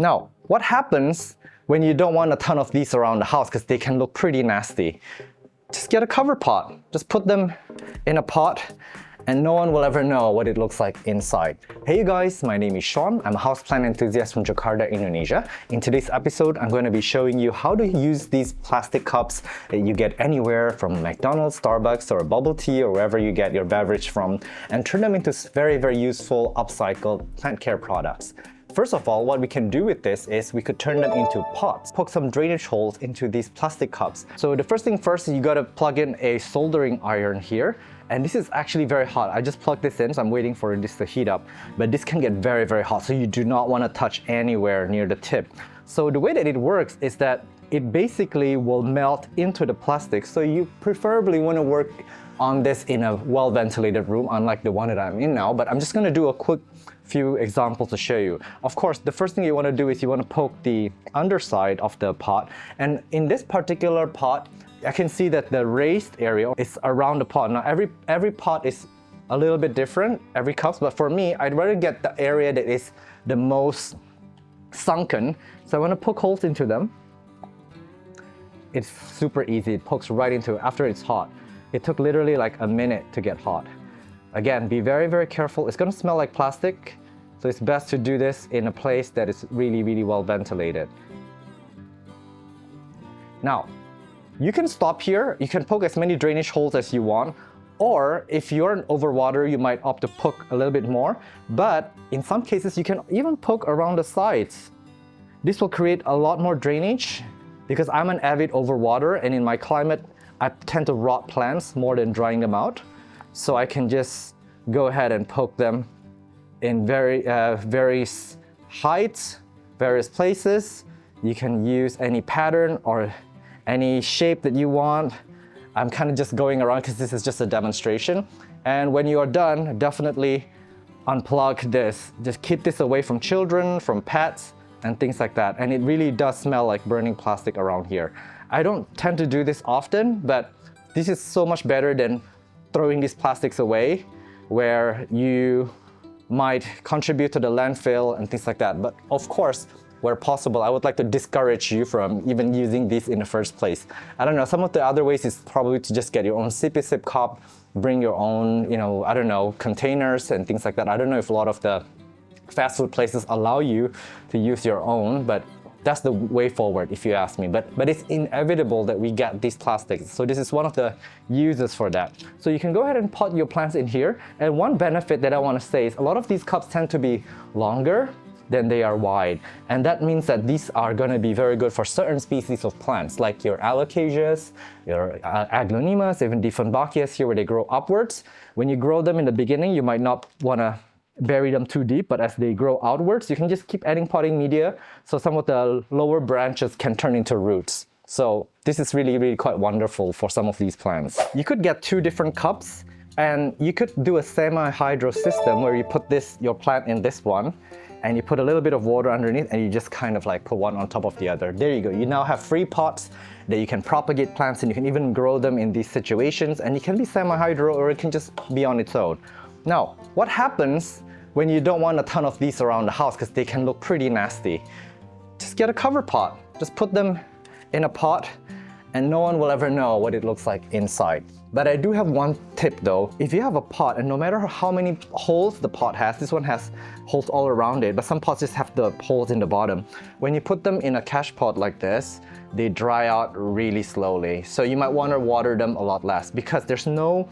Now, what happens when you don't want a ton of these around the house because they can look pretty nasty? Just get a cover pot. Just put them in a pot and no one will ever know what it looks like inside. Hey you guys, my name is Sean. I'm a houseplant enthusiast from Jakarta, Indonesia. In today's episode, I'm going to be showing you how to use these plastic cups that you get anywhere from McDonald's, Starbucks, or bubble tea, or wherever you get your beverage from, and turn them into very, very useful upcycled plant care products. First of all, what we can do with this is we could turn them into pots, poke some drainage holes into these plastic cups. So the first thing first, you gotta plug in a soldering iron here. And this is actually very hot. I just plugged this in, so I'm waiting for this to heat up. But this can get very, very hot, so you do not wanna touch anywhere near the tip. So the way that it works is that it basically will melt into the plastic. So you preferably wanna work on this in a well-ventilated room, unlike the one that I'm in now. But I'm just gonna do a quick few examples to show you. Of course, the first thing you want to do is you want to poke the underside of the pot. And in this particular pot, I can see that the raised area is around the pot. Now, every pot is a little bit different, every cup, but for me, I'd rather get the area that is the most sunken. So I want to poke holes into them. It's super easy. It pokes right into it after it's hot. It took literally like a minute to get hot. Again, be very, very careful. It's gonna smell like plastic, so it's best to do this in a place that is really, really well ventilated. Now, you can stop here. You can poke as many drainage holes as you want, or if you're an overwater, you might opt to poke a little bit more, but in some cases, you can even poke around the sides. This will create a lot more drainage because I'm an avid overwater, and in my climate, I tend to rot plants more than drying them out. So I can just go ahead and poke them in various heights, various places. You can use any pattern or any shape that you want. I'm kind of just going around because this is just a demonstration. And when you are done, definitely unplug this. Just keep this away from children, from pets, and things like that. And it really does smell like burning plastic around here. I don't tend to do this often, but this is so much better than throwing these plastics away, where you might contribute to the landfill and things like that. But of course, where possible, I would like to discourage you from even using these in the first place. I don't know, some of the other ways is probably to just get your own sippy sip cup, bring your own, I don't know, containers and things like that. I don't know if a lot of the fast food places allow you to use your own, but that's the way forward if you ask me. But it's inevitable that we get these plastics. So this is one of the uses for that. So you can go ahead and pot your plants in here. And one benefit that I want to say is a lot of these cups tend to be longer than they are wide. And that means that these are going to be very good for certain species of plants, like your alocasias, your aglaonemas, even dieffenbachias here where they grow upwards. When you grow them in the beginning, you might not want to bury them too deep, but as they grow outwards, you can just keep adding potting media, so some of the lower branches can turn into roots. So this is really, really quite wonderful for some of these plants. You could get two different cups, and you could do a semi-hydro system where you put your plant in this one, and you put a little bit of water underneath, and you just kind of like put one on top of the other. There you go. You now have free pots that you can propagate plants, and you can even grow them in these situations, and it can be semi-hydro or it can just be on its own. Now, what happens when you don't want a ton of these around the house because they can look pretty nasty? Just get a cover pot. Just put them in a pot and no one will ever know what it looks like inside. But I do have one tip though. If you have a pot, and no matter how many holes the pot has, this one has holes all around it, but some pots just have the holes in the bottom. When you put them in a cache pot like this, they dry out really slowly. So you might want to water them a lot less because there's no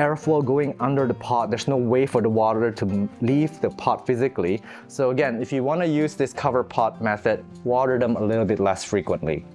airflow going under the pot. There's no way for the water to leave the pot physically. So again, if you want to use this cover pot method, water them a little bit less frequently.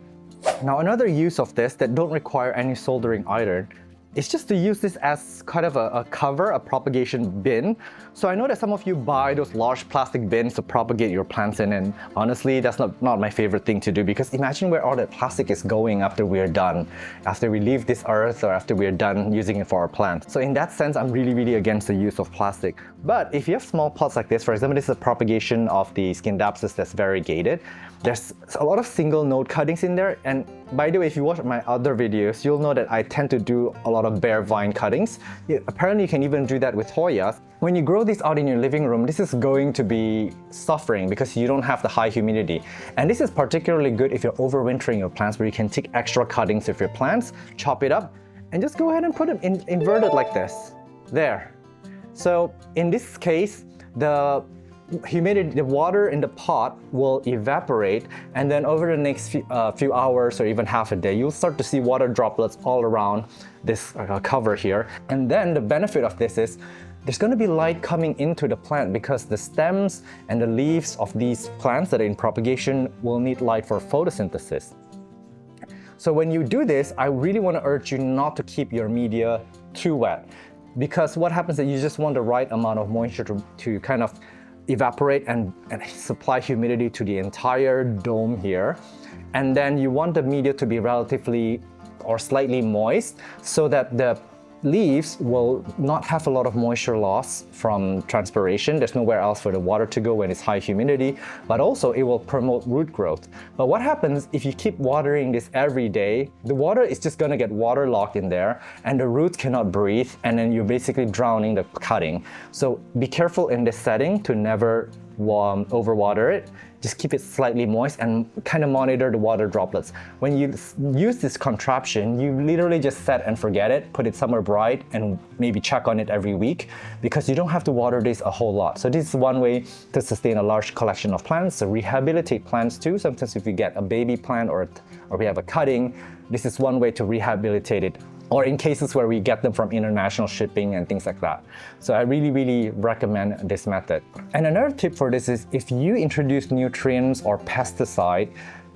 Now, another use of this that don't require any soldering iron is just to use this as kind of a cover, a propagation bin. So I know that some of you buy those large plastic bins to propagate your plants in, and honestly, that's not my favorite thing to do, because imagine where all that plastic is going after we're done, after we leave this earth or after we're done using it for our plants. So in that sense, I'm really against the use of plastic. But if you have small pots like this, for example, this is a propagation of the Scindapsus that's variegated. There's a lot of single node cuttings in there, and by the way, if you watch my other videos, you'll know that I tend to do a lot lot of bare vine cuttings. Apparently you can even do that with Hoyas. When you grow this out in your living room, this is going to be suffering because you don't have the high humidity. And this is particularly good if you're overwintering your plants, where you can take extra cuttings of your plants, chop it up, and just go ahead and put them inverted like this. There. So in this case, the humidity, the water in the pot will evaporate, and then over the next few hours or even half a day, you'll start to see water droplets all around this cover here. And then the benefit of this is there's going to be light coming into the plant, because the stems and the leaves of these plants that are in propagation will need light for photosynthesis. So when you do this, I really want to urge you not to keep your media too wet, because what happens is you just want the right amount of moisture to kind of evaporate and supply humidity to the entire dome here. And then you want the media to be relatively or slightly moist, so that the leaves will not have a lot of moisture loss from transpiration. There's nowhere else for the water to go when it's high humidity, but also it will promote root growth. But what happens if you keep watering this every day? The water is just gonna get waterlogged in there, and the roots cannot breathe, and then you're basically drowning the cutting. So be careful in this setting to never overwater it. Just keep it slightly moist and kind of monitor the water droplets. When you use this contraption, you literally just set and forget it, put it somewhere bright, and maybe check on it every week, because you don't have to water this a whole lot. So this is one way to sustain a large collection of plants, to rehabilitate plants too. Sometimes if you get a baby plant or we have a cutting, this is one way to rehabilitate it, or in cases where we get them from international shipping and things like that. So I really, really recommend this method. And another tip for this is, if you introduce nutrients or pesticide,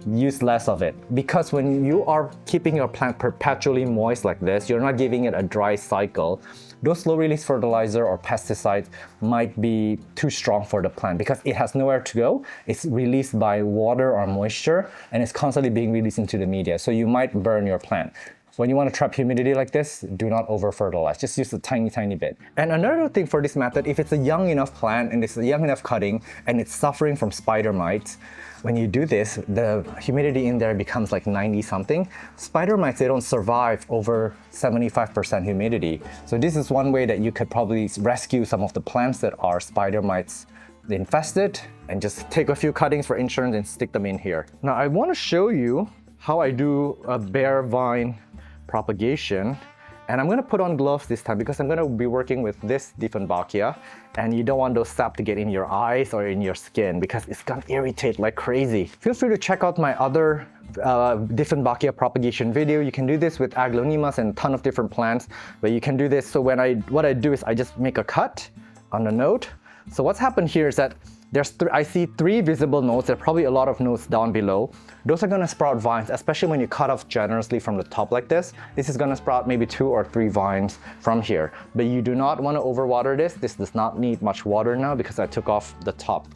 use less of it. Because when you are keeping your plant perpetually moist like this, you're not giving it a dry cycle, those slow-release fertilizer or pesticides might be too strong for the plant, because it has nowhere to go. It's released by water or moisture, and it's constantly being released into the media. So you might burn your plant. When you want to trap humidity like this, do not over-fertilize. Just use a tiny, tiny bit. And another thing for this method, if it's a young enough plant and it's a young enough cutting and it's suffering from spider mites, when you do this, the humidity in there becomes like 90 something. Spider mites, they don't survive over 75% humidity. So this is one way that you could probably rescue some of the plants that are spider mites infested, and just take a few cuttings for insurance and stick them in here. Now I want to show you how I do a bare vine propagation, and I'm going to put on gloves this time because I'm going to be working with this Dieffenbachia, and you don't want those sap to get in your eyes or in your skin, because it's going to irritate like crazy. Feel free to check out my other Dieffenbachia propagation video. You can do this with aglaonemas and a ton of different plants, but you can do this. So what I do is I just make a cut on the node. So what's happened here is that I see 3 visible nodes. There are probably a lot of nodes down below. Those are going to sprout vines, especially when you cut off generously from the top like this. This is going to sprout maybe 2 or 3 vines from here. But you do not want to overwater this. This does not need much water now because I took off the top.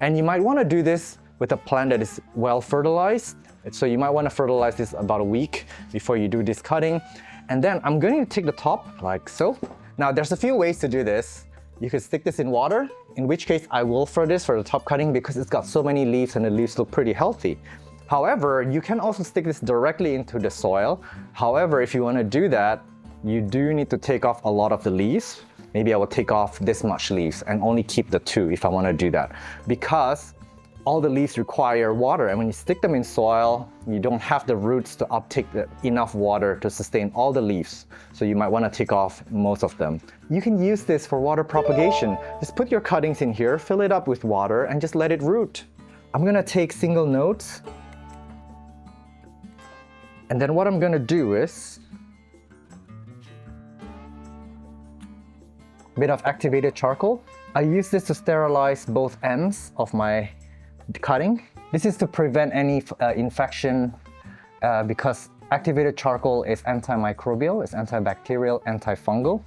And you might want to do this with a plant that is well fertilized. So you might want to fertilize this about a week before you do this cutting. And then I'm going to take the top like so. Now there's a few ways to do this. You could stick this in water, in which case I will for this for the top cutting because it's got so many leaves and the leaves look pretty healthy. However, you can also stick this directly into the soil. However, if you want to do that, you do need to take off a lot of the leaves. Maybe I will take off this much leaves and only keep the 2 if I want to do that, because all the leaves require water, and when you stick them in soil, you don't have the roots to uptake enough water to sustain all the leaves. So you might want to take off most of them. You can use this for water propagation. Just put your cuttings in here, fill it up with water, and just let it root. I'm going to take single nodes. And then what I'm going to do is a bit of activated charcoal. I use this to sterilize both ends of my cutting. This is to prevent any infection because activated charcoal is antimicrobial, it's antibacterial, antifungal.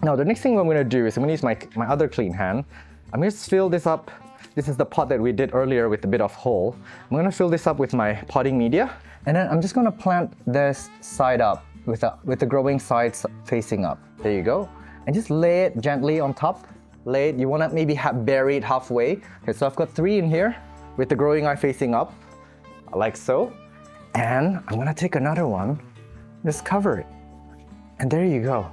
Now the next thing I'm going to do is I'm going to use my other clean hand. I'm going to fill this up. This is the pot that we did earlier with a bit of hole. I'm going to fill this up with my potting media, and then I'm just going to plant this side up with the growing sides facing up. There you go. And just lay it gently on top. You want to maybe bury it halfway. Okay, so I've got 3 in here with the growing eye facing up, like so. And I'm going to take another one, just cover it. And there you go.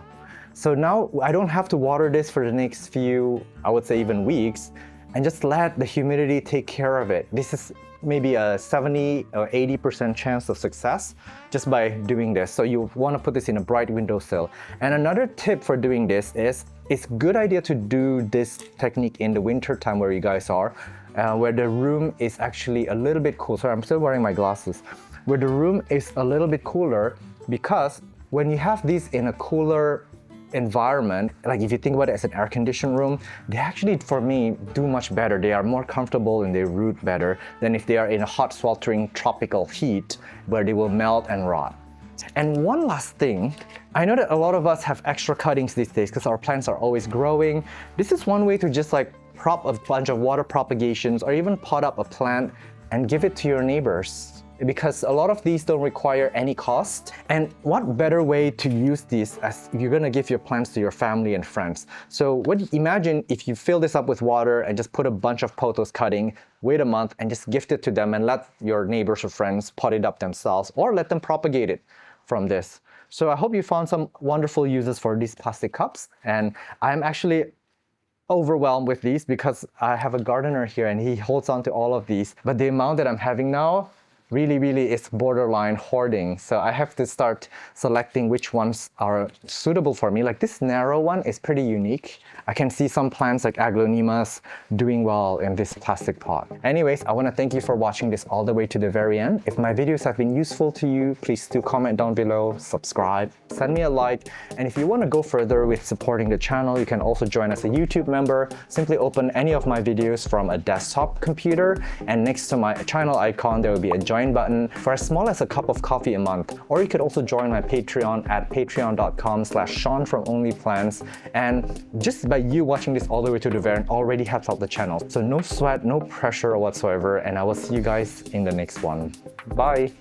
So now I don't have to water this for the next few, I would say even weeks, and just let the humidity take care of it. This is maybe a 70 or 80% chance of success just by doing this. So you want to put this in a bright windowsill. And another tip for doing this is, it's a good idea to do this technique in the winter time where you guys are, where the room is actually a little bit cool. Sorry, I'm still wearing my glasses. Where the room is a little bit cooler, because when you have these in a cooler environment, like if you think about it as an air-conditioned room, they actually, for me, do much better. They are more comfortable and they root better than if they are in a hot, sweltering tropical heat where they will melt and rot. And one last thing, I know that a lot of us have extra cuttings these days because our plants are always growing. This is one way to just like prop a bunch of water propagations or even pot up a plant and give it to your neighbors, because a lot of these don't require any cost. And what better way to use these as if you're gonna give your plants to your family and friends. So imagine if you fill this up with water and just put a bunch of pothos cutting, wait a month and just gift it to them and let your neighbors or friends pot it up themselves or let them propagate it from this. So I hope you found some wonderful uses for these plastic cups. And I'm actually overwhelmed with these because I have a gardener here and he holds on to all of these. But the amount that I'm having now, really is borderline hoarding. So I have to start selecting which ones are suitable for me. Like this narrow one is pretty unique. I can see some plants like aglaonemas doing well in this plastic pot. Anyways, I want to thank you for watching this all the way to the very end. If my videos have been useful to you, please do comment down below, subscribe, send me a like. And if you want to go further with supporting the channel, you can also join as a YouTube member. Simply open any of my videos from a desktop computer, and next to my channel icon, there will be a join button for as small as a cup of coffee a month. Or you could also join my Patreon at patreon.com/Sean from OnlyPlants. And just by you watching this all the way to the very end already helps out the channel. So no sweat, no pressure whatsoever, and I will see you guys in the next one. Bye!